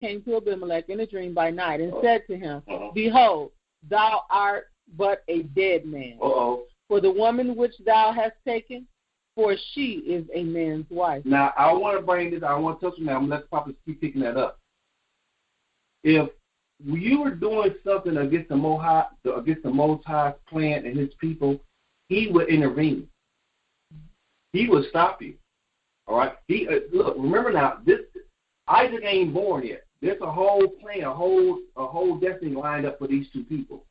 came to Abimelech in a dream by night and said to him, Behold, thou art but a dead man. For the woman which thou hast taken, for she is a man's wife. Now, I want to bring this, I want to touch on that. I'm going to let the prophet keep picking that up. If you were doing something against the Most High's plan and his people, he would intervene. He would stop you. All right? Look, remember now, Isaac ain't born yet. There's a whole plan, a whole destiny lined up for these two people.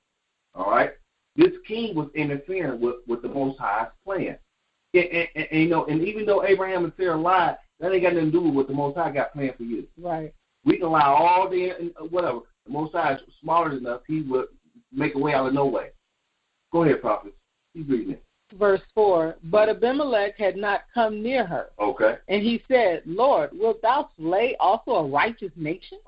All right? This king was interfering with the Most High's plan. And even though Abraham and Sarah lied, that ain't got nothing to do with what the Most High got planned for you. Right. We can lie all day and whatever. The Most High is smart enough, he would make a way out of no way. Go ahead, prophet. Keep reading it. Verse 4, but Abimelech had not come near her. Okay. And he said, Lord, wilt thou slay also a righteous nation?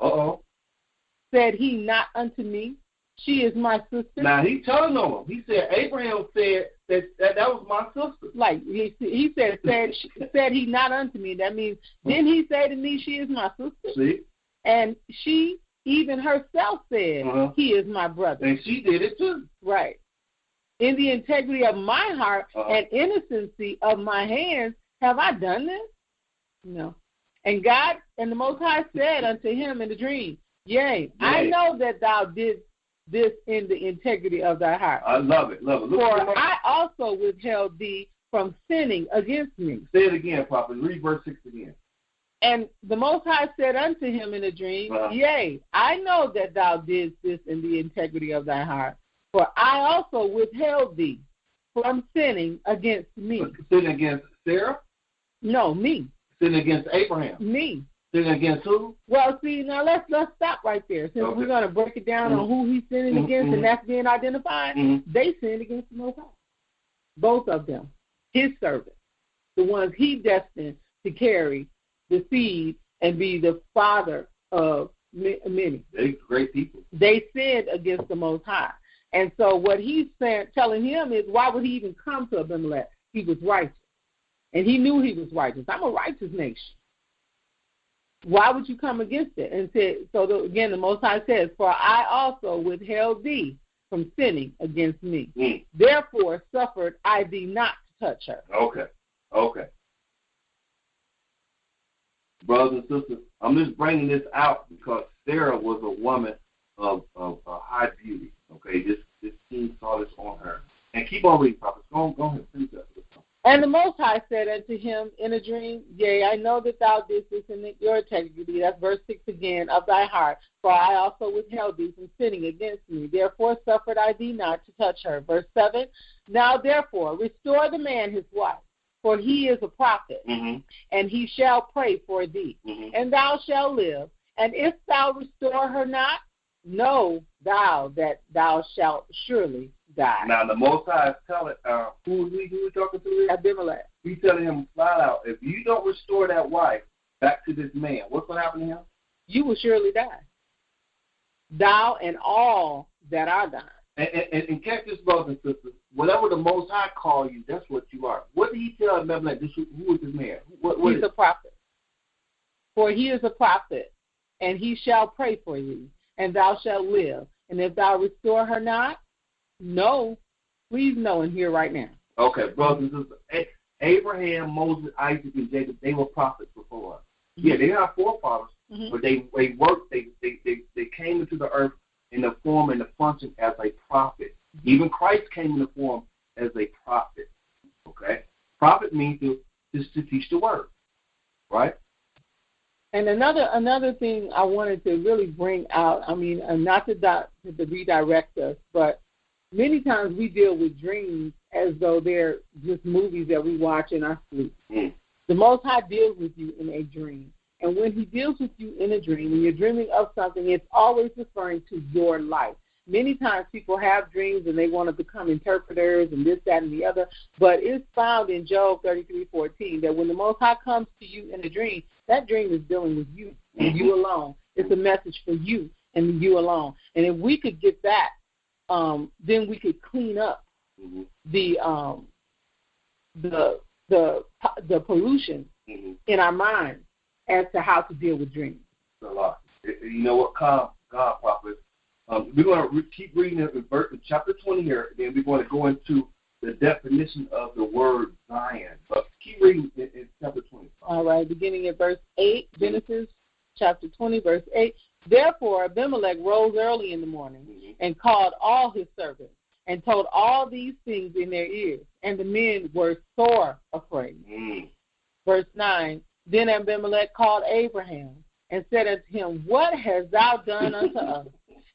Said he not unto me, she is my sister. Now, he telling on him. He said, Abraham said that was my sister. Like, he said he not unto me. That means, didn't he say to me, she is my sister? See? And she, even herself, said, he is my brother. And she did it too. Right. In the integrity of my heart and innocency of my hands have I done this? No. And God and the Most High said unto him in the dream, Yea, I know that thou didst this in the integrity of thy heart. I love it, love it. Look, for I also withheld thee from sinning against me. Say it again, prophet. Read verse 6 again. And the Most High said unto him in a dream, Yea, I know that thou didst this in the integrity of thy heart, for I also withheld thee from sinning against me. Sinning against Sarah? No, me. Sinning against Abraham? Me. Sinning against who? Well, see, now let's stop right there. Since we're going to break it down on who he's sinning against, and that's being identified, they sinned against the Most High. Both of them. His servants. The ones he destined to carry the seed and be the father of many. They're great people. They sinned against the Most High. And so what he's telling him is, why would he even come to Abimelech? He was righteous. And he knew he was righteous. I'm a righteous nation. Why would you come against it? And again, the Most High says, for I also withheld thee from sinning against me. Therefore suffered I thee not to touch her. Okay. Brothers and sisters, I'm just bringing this out because Sarah was a woman of high beauty. Okay, this king saw this on her. And keep on reading, prophets. Go ahead. Finish that. And the Most High said unto him in a dream, Yea, I know that thou didst this in your integrity. That's verse 6 again, of thy heart. For I also withheld thee from sinning against me. Therefore suffered I thee not to touch her. Verse 7, now therefore restore the man his wife, for he is a prophet, and he shall pray for thee, and thou shalt live. And if thou restore her not, know thou that thou shalt surely die. Now the Most High is telling, who are we talking to here? Abimelech. He's telling him flat out, if you don't restore that wife back to this man, what's going to happen to him? You will surely die. Thou and all that are thine. And catch this, brothers and sisters. Whatever the Most High call you, that's what you are. What did he tell Abimelech? Who is this man? He's a prophet. For he is a prophet, and he shall pray for thee, and thou shalt live. And if thou restore her not, no, please know and hear right now. Okay, brothers and sisters. Abraham, Moses, Isaac, and Jacob, they were prophets before us. Yeah, they are forefathers, but they worked, they came into the earth in the form and the function as a prophet. Even Christ came in the form as a prophet. Okay? Prophet means to teach the word. Right? And another thing I wanted to really bring out, I mean, not to redirect us, but many times we deal with dreams as though they're just movies that we watch in our sleep. The Most High deals with you in a dream. And when he deals with you in a dream, when you're dreaming of something, it's always referring to your life. Many times people have dreams and they want to become interpreters and this, that, and the other. But it's found in Job 33:14 that when the Most High comes to you in a dream, that dream is dealing with you and you alone. It's a message for you and you alone. And if we could get that, then we could clean up the pollution in our minds as to how to deal with dreams. You know what? God, prophet. We're going to keep reading in chapter 20 here, then we're going to go into the definition of the word Zion. But keep reading in chapter 20. All right, beginning at verse 8, Genesis chapter 20, verse 8. Therefore Abimelech rose early in the morning and called all his servants and told all these things in their ears, and the men were sore afraid. Verse 9, then Abimelech called Abraham and said unto him, what hast thou done unto us?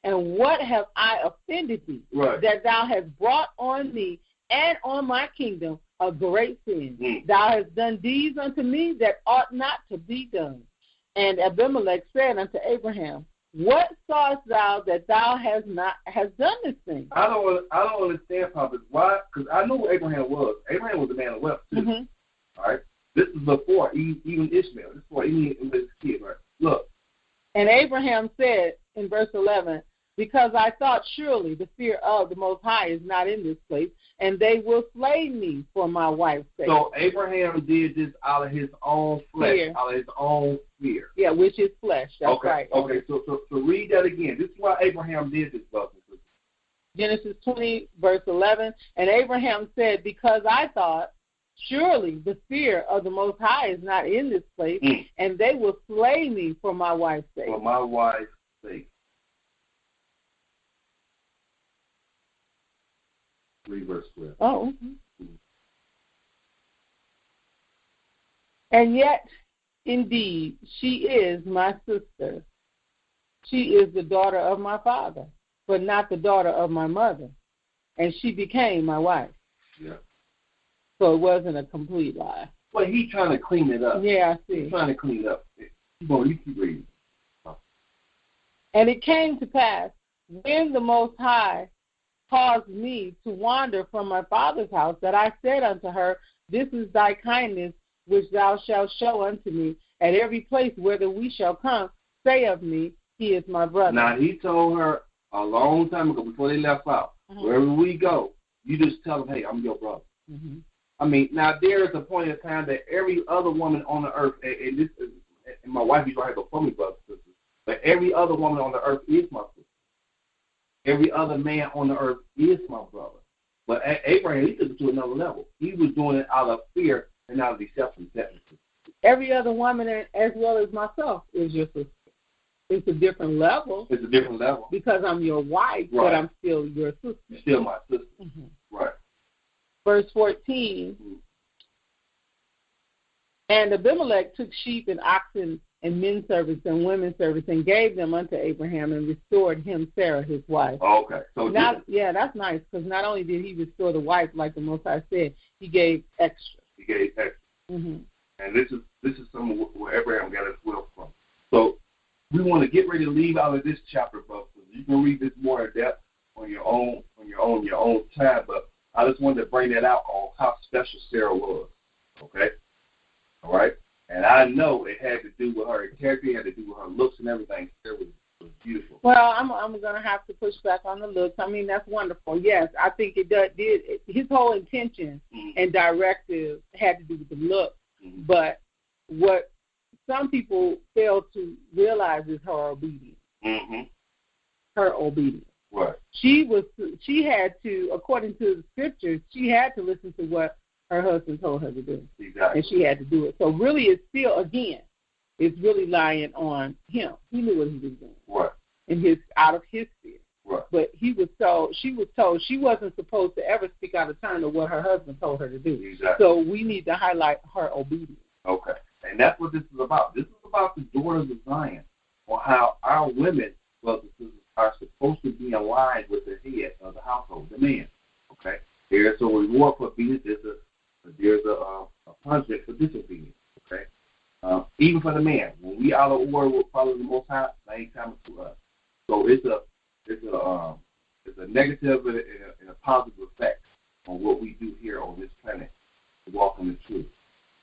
And what have I offended thee, that thou hast brought on me and on my kingdom a great sin? Thou hast done deeds unto me that ought not to be done. And Abimelech said unto Abraham, what sawest thou that thou hast done this thing? I don't understand, Prophet. Why? Because I know who Abraham was. Abraham was a man of wealth, too. All right? This is before even Ishmael. This is before even his kid, right? Look. And Abraham said in verse 11, because I thought surely the fear of the Most High is not in this place, and they will slay me for my wife's sake. So Abraham did this out of his own flesh, out of his own fear. Yeah, which is flesh. That's right. Okay, so read that again. This is why Abraham did this, brothers. Genesis 20, verse 11. And Abraham said, because I thought surely the fear of the Most High is not in this place, and they will slay me for my wife's sake. For my wife's sake. Read verse 12. Oh. And yet, indeed, she is my sister. She is the daughter of my father, but not the daughter of my mother. And she became my wife. Yeah. So it wasn't a complete lie. Well, he's trying to clean it up. Yeah, I see. He's trying to clean it up. You keep reading. And it came to pass, when the Most High caused me to wander from my father's house, that I said unto her, this is thy kindness which thou shalt show unto me. At every place whither we shall come, say of me, he is my brother. Now, he told her a long time ago, before they left out, wherever we go, you just tell them, hey, I'm your brother. I mean, now there is a point in time that every other woman on the earth, and this is, and my wife used to have before me, brothers and sisters, but every other woman on the earth is my sister. Every other man on the earth is my brother. But Abraham, he took it to another level. He was doing it out of fear and out of deception. Every other woman, as well as myself, is your sister. It's a different level. It's a different level. Because I'm your wife, but I'm still your sister. You're still my sister. Right. Verse 14. And Abimelech took sheep and oxen and men servants and women servants and gave them unto Abraham and restored him Sarah his wife. Okay. So now, yeah, that's nice, because not only did he restore the wife, like the Most High said, he gave extra. He gave extra. And this is some of where Abraham got his wealth from. So we want to get ready to leave out of this chapter, folks. You can read this more in depth on your own time, but I just wanted to bring that out on how special Sarah was. Okay? All right? And I know it had to do with her character, it had to do with her looks and everything. Sarah was beautiful. Well, I'm going to have to push back on the looks. I mean, that's wonderful. Yes, I think it did. His whole intention and directive had to do with the look. But what some people fail to realize is her obedience. Her obedience. Right. She had to, according to the scriptures, she had to listen to what her husband told her to do. Exactly. And she had to do it. So really it's still, again, it's really lying on him. He knew what he was doing. Right. Out of his fear. Right. But she was told she wasn't supposed to ever speak out of turn to what her husband told her to do. Exactly. So we need to highlight her obedience. Okay. And that's what this is about. This is about the daughters of Zion, or how our women, brothers and sisters, are supposed to be in line with the head of the household, the man. Okay? There's a reward for obedience. There's a punishment for disobedience. Okay? Even for the man, when we out of order with following the Most High, that ain't coming to us. So it's a negative and a positive effect on what we do here on this planet to walk in the truth.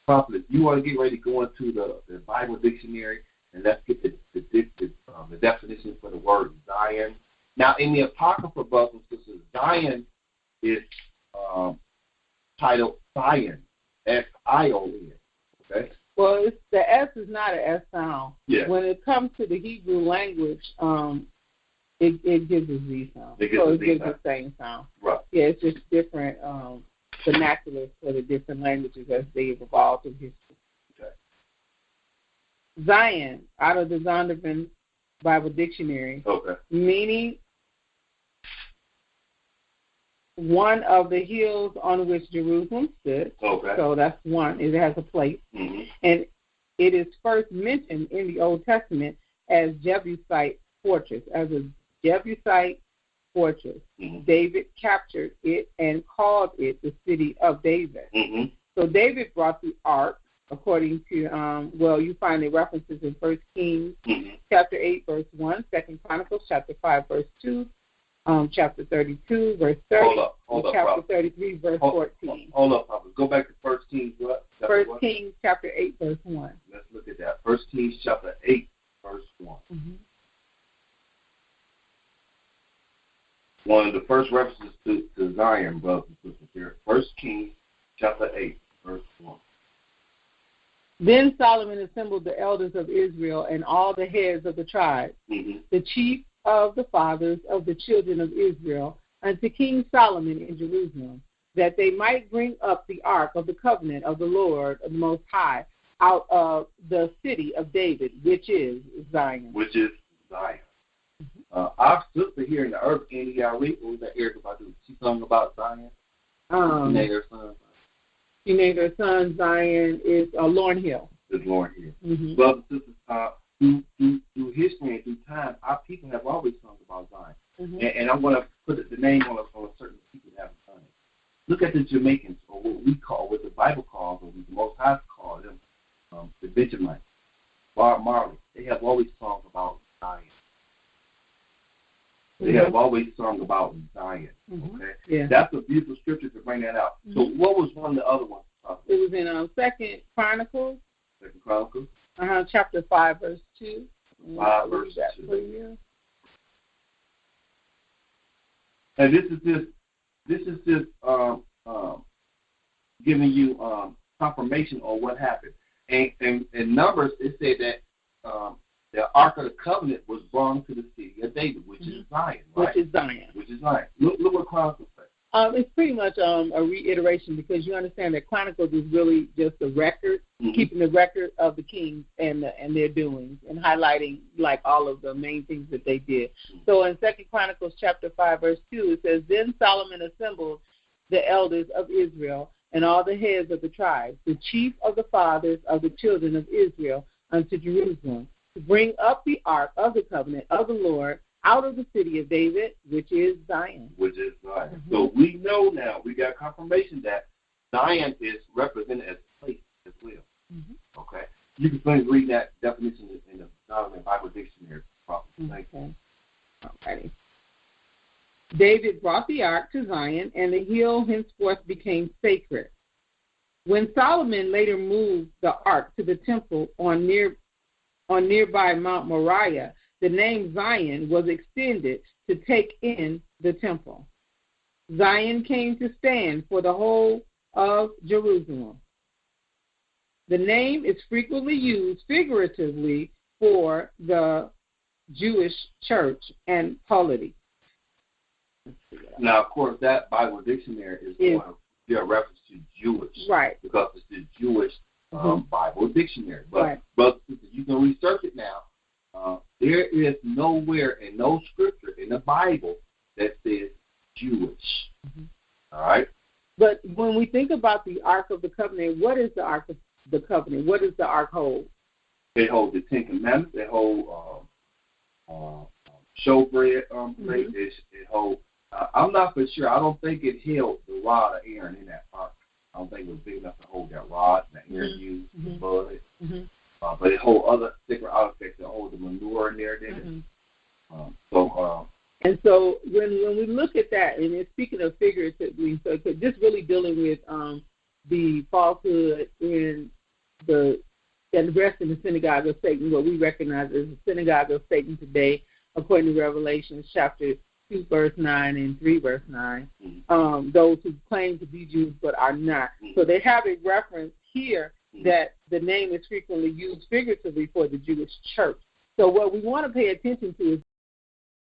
Prophet, you want to get ready to go into the Bible dictionary, and let's get the definition for the word Zion. Now, in the Apocrypha, brothers and sisters, Zion is titled Zion, S-I-O-N. Okay. Well, the S is not an S sound. Yeah. When it comes to the Hebrew language, it gives a Z sound. It gives the same sound. Right. Yeah, it's just different vernaculars for the different languages as they've evolved in history. Okay. Zion, out of the Zondervan Bible Dictionary, meaning one of the hills on which Jerusalem stood. Okay. So that's one. It has a place. Mm-hmm. And it is first mentioned in the Old Testament as Jebusite fortress, as a Jebusite fortress. Mm-hmm. David captured it and called it the city of David. Mm-hmm. So David brought the ark, according to, you find the references in 1 Kings chapter 8, verse 1, 2 Chronicles chapter 5, verse 2, chapter 32, verse 30, hold up, chapter 33, verse 14. Hold up, Papa. Go back to 1 Kings what? 1 Kings chapter 8, verse 1. Let's look at that. 1 Kings chapter 8, verse 1. Mm-hmm. One of the first references to Zion, brothers and sisters here. 1 Kings chapter 8, verse 1. Then Solomon assembled the elders of Israel and all the heads of the tribes, the chief of the fathers of the children of Israel, unto King Solomon in Jerusalem, that they might bring up the ark of the covenant of the Lord of the Most High out of the city of David, which is Zion. Our sister here in the earth, Andy Yari, what was that Erica about to do? She sung about Zion. She named her son. She named her son Zion is Lauryn Hill. Is Lauryn Hill. Mm-hmm. Brothers and sisters, through history and through time, our people have always sung about Zion. Mm-hmm. And I want to put the name on a certain people that haven't done it. Look at the Jamaicans, or what the Bible calls, or what the Most High call them, the Benjamites, Bob Marley. They have always sung about Zion. They have always sung about Zion. Okay, that's a beautiful scripture to bring that out. So, what was one of the other ones? It was in 2 Chronicles. 2 Chronicles. Chapter 5, verse 2. 5 verse 2. And this is just giving you confirmation on what happened. And in Numbers, it said that the Ark of the Covenant was brought to the city of David, which is Zion. Right? Which is Zion. Look what Chronicles says. It's pretty much a reiteration, because you understand that Chronicles is really just a record, keeping the record of the kings and their doings, and highlighting like all of the main things that they did. So in 2 Chronicles chapter 5, verse 2, it says, Then Solomon assembled the elders of Israel and all the heads of the tribes, the chief of the fathers of the children of Israel, unto Jerusalem, to bring up the ark of the covenant of the Lord out of the city of David, which is Zion. So we know now, we got confirmation that Zion is represented as a place as well. Okay? You can please read that definition in the Zondervan Bible Dictionary. Okay. Alrighty. David brought the ark to Zion, and the hill henceforth became sacred. When Solomon later moved the ark to the temple on nearby Mount Moriah, the name Zion was extended to take in the temple. Zion came to stand for the whole of Jerusalem. The name is frequently used figuratively for the Jewish church and polity. Now, of course, that Bible dictionary is going to be a reference to Jewish. Right. Because it's the Jewish Bible dictionary. But, brothers and sisters, you can research it now. There is nowhere in no scripture in the Bible that says Jewish. All right? But when we think about the Ark of the Covenant, what is the Ark of the Covenant? What does the Ark hold? It holds the Ten Commandments. It holds showbread plate. It holds, I'm not for sure. I don't think it held the rod of Aaron in that Ark. I don't think it was big enough to hold that rod that Aaron used, the blood. But it holds other sacred artifacts that hold the manure in there, didn't it? And so when we look at that, and it's speaking of figuratively, so just really dealing with the falsehood in and rest in the synagogue of Satan, what we recognize as the synagogue of Satan today, according to Revelation chapter 2, verse 9 and 3, verse 9, those who claim to be Jews but are not. So they have a reference here that the name is frequently used figuratively for the Jewish church. So what we want to pay attention to is